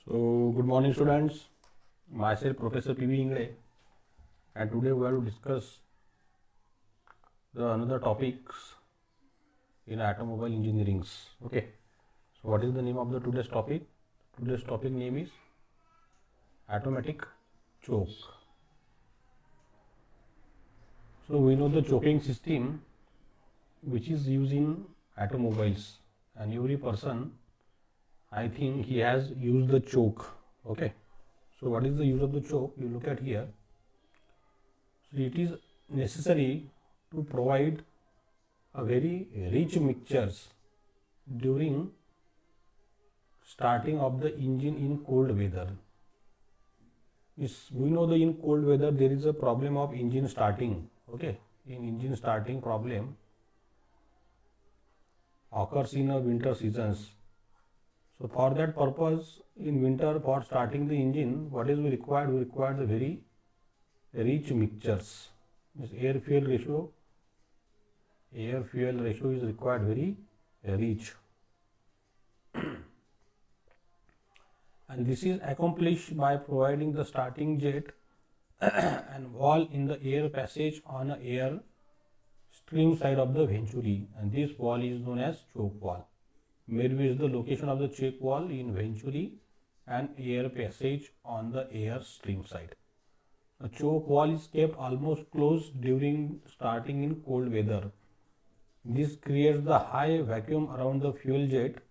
So, good morning, students. Myself, Professor P.V. Ingle, and today we are to discuss the another topics in automobile engineering. Okay. So, what is the name of the today's topic? Today's topic name is automatic choke. So, we know the choking system which is used in automobiles, and every person, I think, he has used the choke. Okay. So, what is the use of the choke? You look at here. So, it is necessary to provide a very rich mixtures during starting of the engine in cold weather. We know that in cold weather there is a problem of engine starting. Okay, in engine starting problem occurs in a winter seasons. So for that purpose, in winter, for starting the engine, what is we required? We require the very rich mixtures. This air fuel ratio is required very rich. And this is accomplished by providing the starting jet and wall in the air passage on a air stream side of the venturi, and this wall is known as choke wall. Maybe is the location of the choke wall in venturi and air passage on the air stream side. A choke wall is kept almost closed during starting in cold weather. This creates the high vacuum around the fuel jet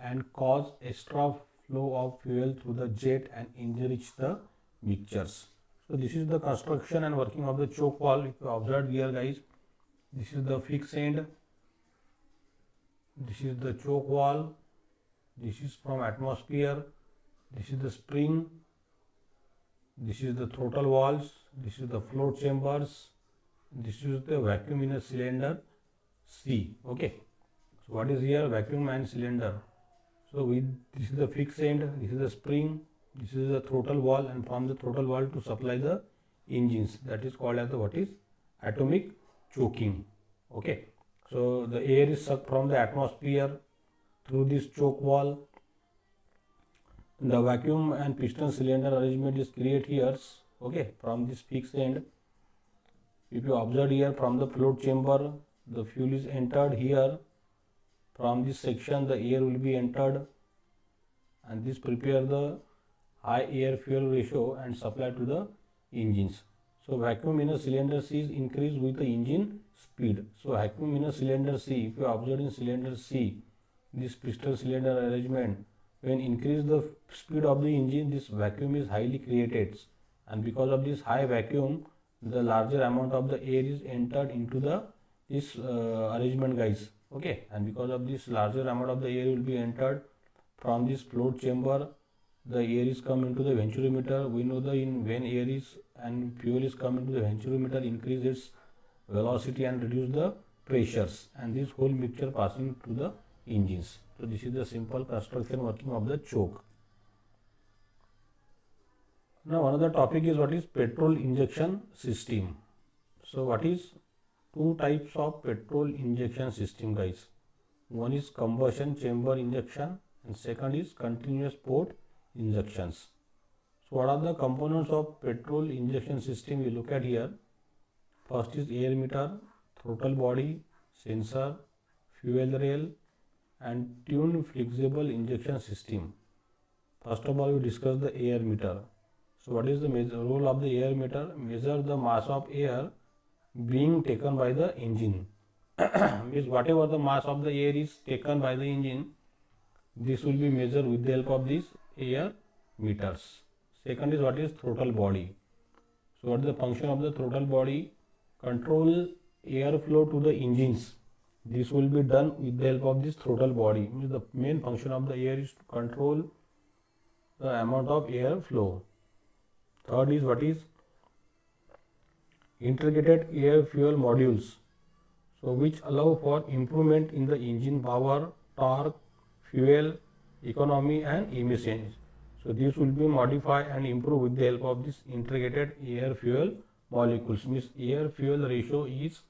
and cause extra flow of fuel through the jet and enrich the mixtures. So this is the construction and working of the choke wall. If you observe here, guys, this is the fixed end, this is the choke wall, this is from atmosphere, this is the spring, this is the throttle walls, this is the float chambers, this is the vacuum in a cylinder C. Okay, so what is here? Vacuum and cylinder. So this is the fixed end, this is the spring, this is the throttle wall, and from the throttle wall to supply the engines, that is called as the what is atomic choking. Okay, so the air is sucked from the atmosphere through this choke wall. The vacuum and piston cylinder arrangement is created here. Okay, from this fixed end. If you observe here, from the float chamber, the fuel is entered here. From this section, the air will be entered, and this prepare the high air fuel ratio and supply to the engines. So vacuum in a cylinder C is increased with the engine speed. So vacuum in a cylinder C, if you observe in cylinder C, this piston cylinder arrangement, when increase the speed of the engine, this vacuum is highly created, and because of this high vacuum, the larger amount of the air is entered into this arrangement, guys. Okay, and because of this larger amount of the air will be entered from this float chamber, the air is come into the venturimeter. We know when air is and fuel is come into the venturimeter, increase its velocity and reduce the pressures, and this whole mixture passing to the engines. So this is the simple construction working of the choke. Now another topic is what is petrol injection system. So what is two types of petrol injection system, guys? One is combustion chamber injection and second is continuous port injections. So what are the components of petrol injection system? We look at here. First is air meter, throttle body, sensor, fuel rail and tuned flexible injection system. First of all, we discuss the air meter. So what is the role of the air meter? Measure the mass of air being taken by the engine. Means whatever the mass of the air is taken by the engine, this will be measured with the help of these air meters. Second is what is throttle body. So what is the function of the throttle body? Control airflow to the engines. This will be done with the help of this throttle body. Means the main function of the air is to control the amount of air flow. Third is what is integrated air fuel modules, so which allow for improvement in the engine power, torque, fuel economy and emissions. So this will be modified and improved with the help of this integrated air fuel molecules. Means air fuel ratio is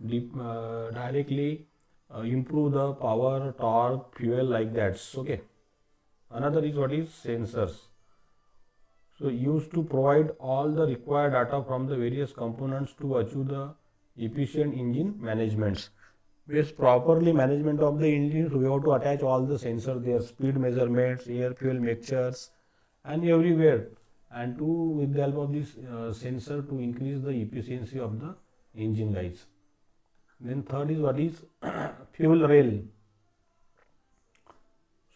directly improve the power, torque, fuel, like that. Okay. Another is what is sensors. So used to provide all the required data from the various components to achieve the efficient engine management. With properly management of the engine, we have to attach all the sensors, their speed measurements, air fuel mixtures, and everywhere. And to with the help of this sensor to increase the efficiency of the engine, guys. Then third is what is fuel rail.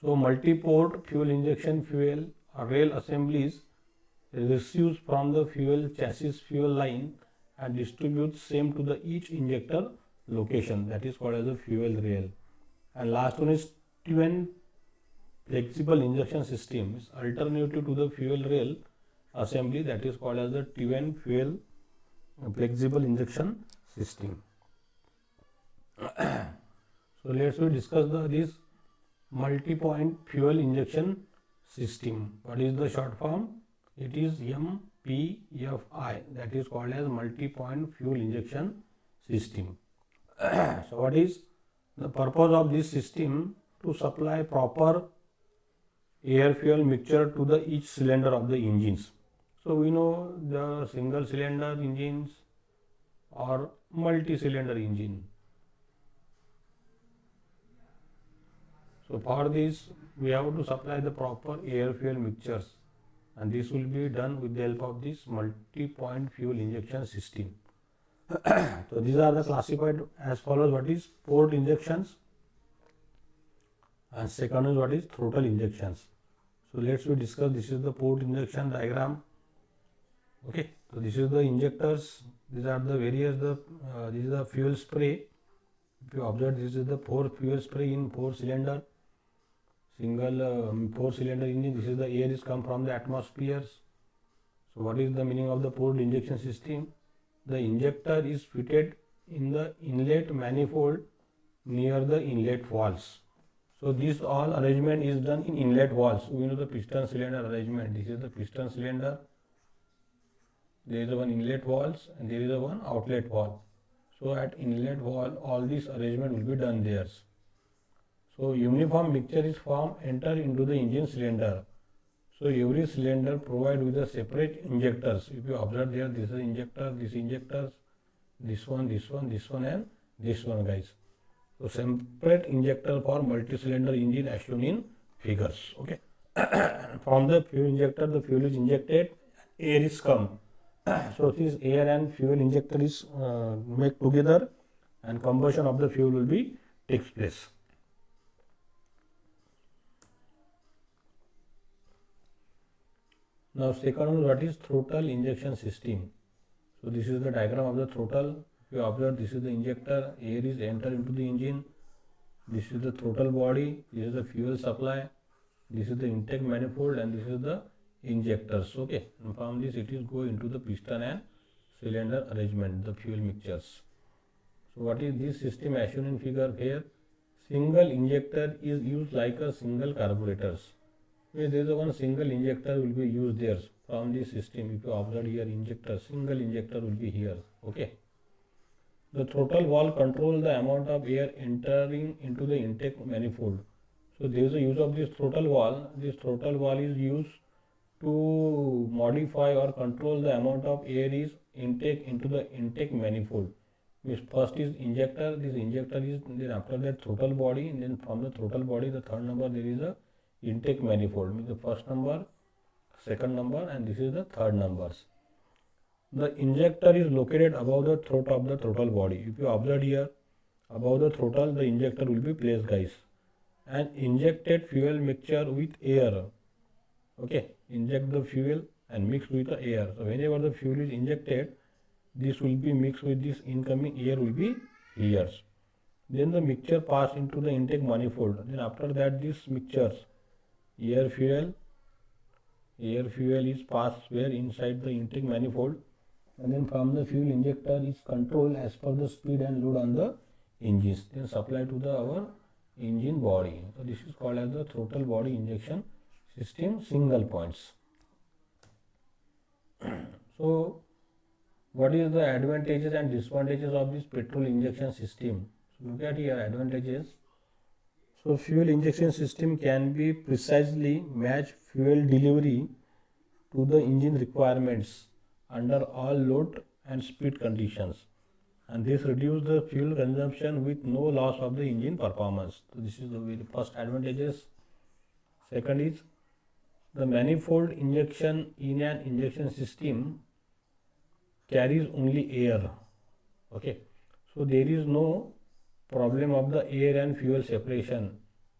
So multi-port fuel injection fuel rail assemblies receives from the fuel chassis fuel line and distributes same to the each injector location, that is called as a fuel rail. And last one is twin flexible injection system, is alternative to the fuel rail assembly, that is called as the twin fuel flexible injection system. So let's discuss this multi-point fuel injection system. What is the short form? It is MPFI, that is called as multi-point fuel injection system. So what is the purpose of this system? To supply proper air fuel mixture to the each cylinder of the engines. So we know the single cylinder engines or multi-cylinder engine. So for this we have to supply the proper air fuel mixtures, and this will be done with the help of this multi-point fuel injection system. So these are the classified as follows: what is port injections, and second is what is throttle injections. So let's we discuss. This is the port injection diagram. Okay, so this is the injectors. These are the various this is the fuel spray. If you observe, this is the 4 fuel spray in 4 cylinder. Single 4 cylinder engine. This is the air is come from the atmospheres. So what is the meaning of the port injection system? The injector is fitted in the inlet manifold near the inlet valves. So this all arrangement is done in inlet valves. We know the piston cylinder arrangement. This is the piston cylinder. There is one inlet valves and there is one outlet valve. So at inlet valve, all this arrangement will be done there. So uniform mixture is formed, enter into the engine cylinder. So every cylinder provide with a separate injectors. If you observe there, this is injector, this injectors, this one, this one, this one, and this one, guys. So separate injector for multi-cylinder engine as shown in figures. Okay. From the fuel injector, the fuel is injected, air is come. So this air and fuel injector is make together, and combustion of the fuel will be takes place. Now second one, what is throttle injection system. So this is the diagram of the throttle. If you observe, this is the injector, air is enter into the engine. This is the throttle body, this is the fuel supply, this is the intake manifold, and this is the injectors. Okay, and from this it is go into the piston and cylinder arrangement, the fuel mixtures. So what is this system as shown in figure here? Single injector is used like a single carburetors. There is a one single injector will be used there from this system. If you observe here, injector, single injector will be here. Okay. The throttle valve control the amount of air entering into the intake manifold. So there is a use of this throttle valve. This throttle valve is used to modify or control the amount of air is intake into the intake manifold. Which first is injector. This injector is then after that throttle body, and then from the throttle body, the third number there is a intake manifold. Means the first number, second number, and this is the third numbers. The injector is located above the throat of the throttle body. If you observe here, above the throttle, the injector will be placed, guys. And injected fuel mixture with air. Okay, inject the fuel and mix with the air. So whenever the fuel is injected, this will be mixed with this incoming air will be here. Then the mixture pass into the intake manifold. Then after that, this mixtures, air fuel is passed where inside the intake manifold, and then from the fuel injector is controlled as per the speed and load on the engines, then supply to the our engine body. So this is called as the throttle body injection system, single points. So what is the advantages and disadvantages of this petrol injection system? So look at here, advantages. So fuel injection system can be precisely match fuel delivery to the engine requirements under all load and speed conditions, and this reduces the fuel consumption with no loss of the engine performance. So this is the very first advantages. Second is the manifold injection in an injection system carries only air. Okay, so there is no problem of the air and fuel separation.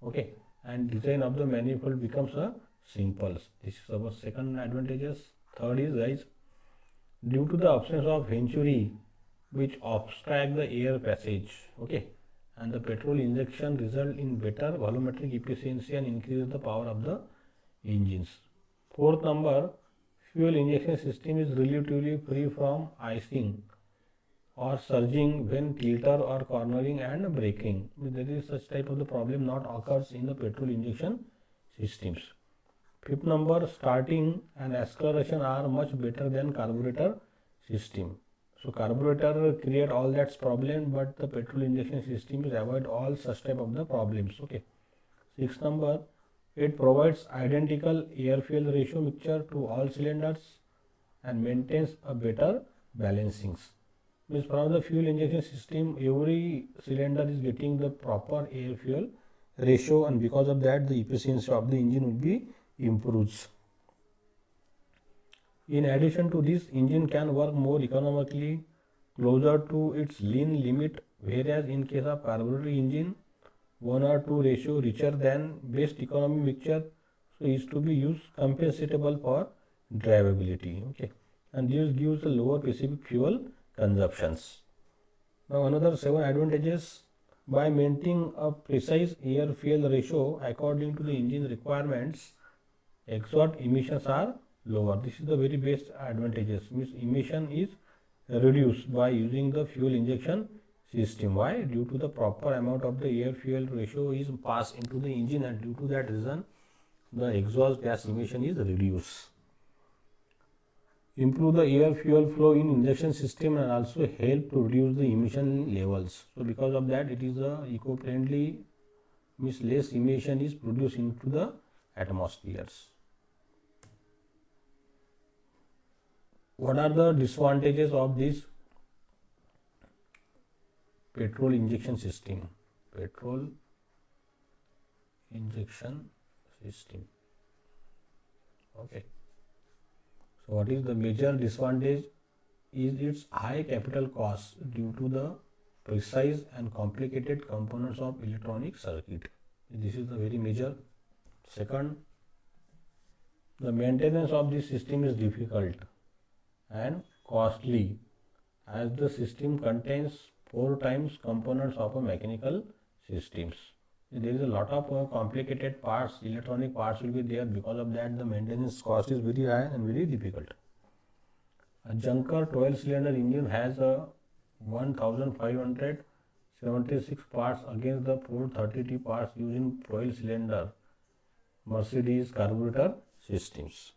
Okay, and design of the manifold becomes a simple. This is our second advantages. Third is, guys, due to the absence of venturi which obstruct the air passage. Okay, and the petrol injection result in better volumetric efficiency and increase the power of the engines. Fourth number, fuel injection system is relatively free from icing or surging when tilter or cornering and braking. There is such type of the problem not occurs in the petrol injection systems. Fifth number, starting and acceleration are much better than carburetor system. So carburetor create all that problem, but the petrol injection system is avoid all such type of the problems. Okay. Sixth number, it provides identical air fuel ratio mixture to all cylinders and maintains a better balancings. Means from the fuel injection system, every cylinder is getting the proper air fuel ratio, and because of that the efficiency of the engine will be improves. In addition to this, engine can work more economically closer to its lean limit, whereas in case of carburetor engine, 1 or 2 ratio richer than best economy mixture, so is to be used compensatable for drivability. Okay, and this gives a lower specific fuel consumptions. Now another 7 advantages, by maintaining a precise air fuel ratio according to the engine requirements, exhaust emissions are lower. This is the very best advantages. Means emission is reduced by using the fuel injection system. Why? Due to the proper amount of the air fuel ratio is passed into the engine, and due to that reason the exhaust gas emission is reduced. Improve the air fuel flow in injection system and also help to reduce the emission levels. So because of that it is eco-friendly, means less emission is produced into the atmospheres. What are the disadvantages of this petrol injection system? Petrol injection system. Okay. So what is the major disadvantage is its high capital cost due to the precise and complicated components of electronic circuit. This is the very major. Second, the maintenance of this system is difficult and costly, as the system contains 4 times components of a mechanical systems. There is a lot of complicated parts, electronic parts will be there. Because of that the maintenance cost is very high and very difficult. A junker 12 cylinder engine has a 1576 parts against the 430 parts used in 12 cylinder Mercedes carburetor systems.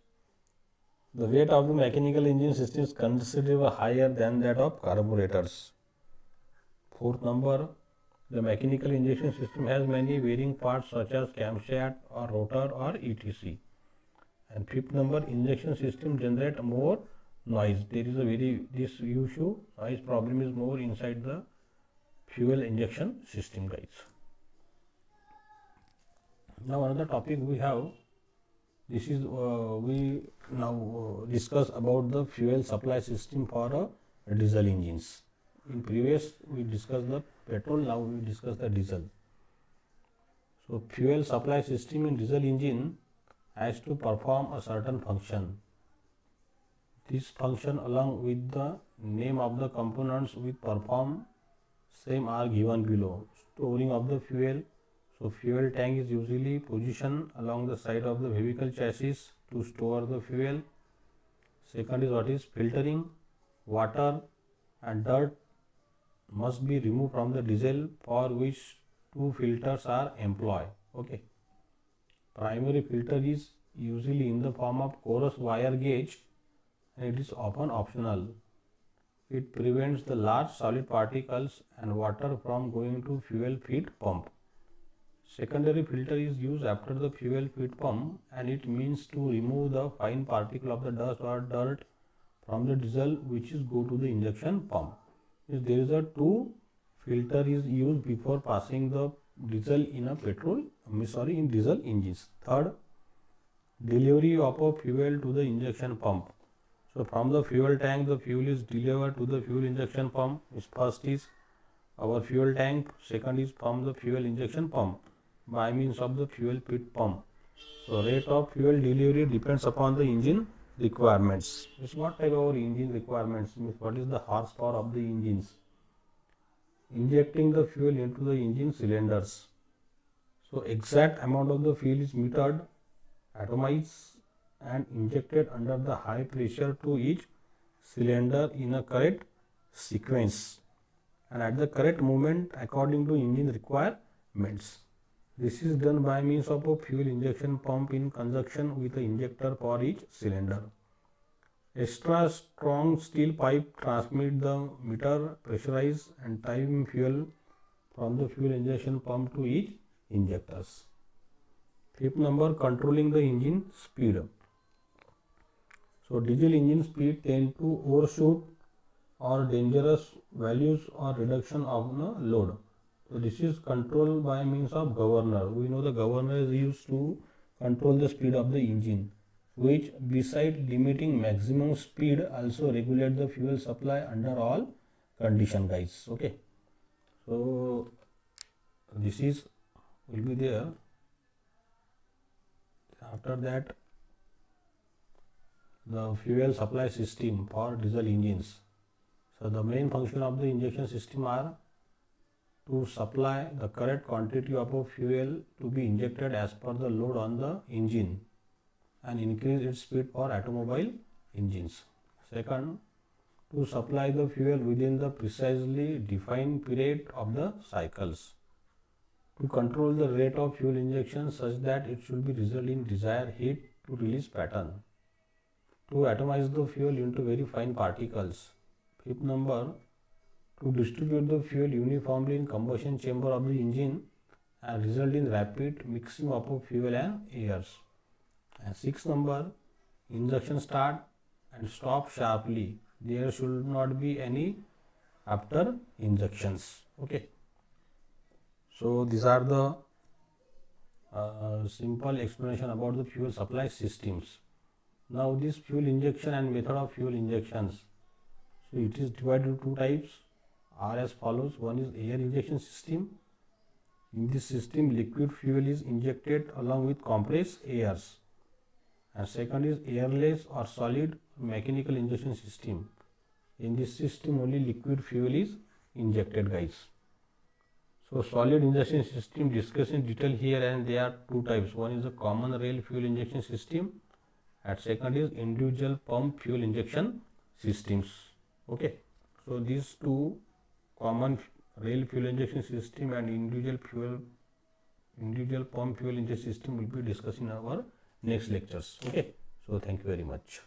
The weight of the mechanical engine system is considerably higher than that of carburetors. Fourth number, the mechanical injection system has many varying parts such as camshaft or rotor or etc. And fifth number, injection system generate more noise. There is a this issue, noise problem is more inside the fuel injection system, guys. Now another topic we have, this is we now discuss about the fuel supply system for diesel engines. In previous we discussed the petrol, now we discuss the diesel. So fuel supply system in diesel engine has to perform a certain function. This function along with the name of the components which perform same are given below. Storing of the fuel. So fuel tank is usually positioned along the side of the vehicle chassis to store the fuel. Second is what is filtering. Water and dirt must be removed from the diesel, for which 2 filters are employed. Okay. Primary filter is usually in the form of porous wire gauge and it is often optional. It prevents the large solid particles and water from going to fuel feed pump. Secondary filter is used after the fuel feed pump, and it means to remove the fine particle of the dust or dirt from the diesel which is go to the injection pump. If there is a two filter is used before passing the diesel in a in diesel engines. Third, delivery of a fuel to the injection pump. So from the fuel tank, the fuel is delivered to the fuel injection pump. First is our fuel tank, second is from the fuel injection pump by means of the fuel feed pump. So rate of fuel delivery depends upon the engine requirements. Means what type of our engine requirements? Means what is the horsepower of the engines? Injecting the fuel into the engine cylinders. So exact amount of the fuel is metered, atomized and injected under the high pressure to each cylinder in a correct sequence and at the correct moment according to engine requirements. This is done by means of a fuel injection pump in conjunction with the injector for each cylinder. Extra strong steel pipe transmit the meter pressurized and time fuel from the fuel injection pump to each injectors. Fifth number, controlling the engine speed. So diesel engine speed tend to overshoot or dangerous values or reduction of the load. So this is controlled by means of governor. We know the governor is used to control the speed of the engine, which beside limiting maximum speed also regulate the fuel supply under all condition, guys. Okay. So this is will be there. After that, the fuel supply system for diesel engines. So the main function of the injection system are to supply the correct quantity of a fuel to be injected as per the load on the engine and increase its speed for automobile engines. Second, to supply the fuel within the precisely defined period of the cycles. To control the rate of fuel injection such that it should be result in desired heat to release pattern. To atomize the fuel into very fine particles. Fifth number, to distribute the fuel uniformly in combustion chamber of the engine and result in rapid mixing of fuel and airs. And sixth number, injection start and stop sharply. There should not be any after injections. Okay. So these are the simple explanation about the fuel supply systems. Now this fuel injection and method of fuel injections. So it is divided into two types are as follows. One is air injection system. In this system liquid fuel is injected along with compressed airs. And second is airless or solid mechanical injection system. In this system only liquid fuel is injected, guys. So solid injection system discussed in detail here, and there are two types. One is the common rail fuel injection system and second is individual pump fuel injection systems. Okay. So these two, common rail fuel injection system and individual pump fuel injection system, will be discussed in our next lectures. Okay. So thank you very much.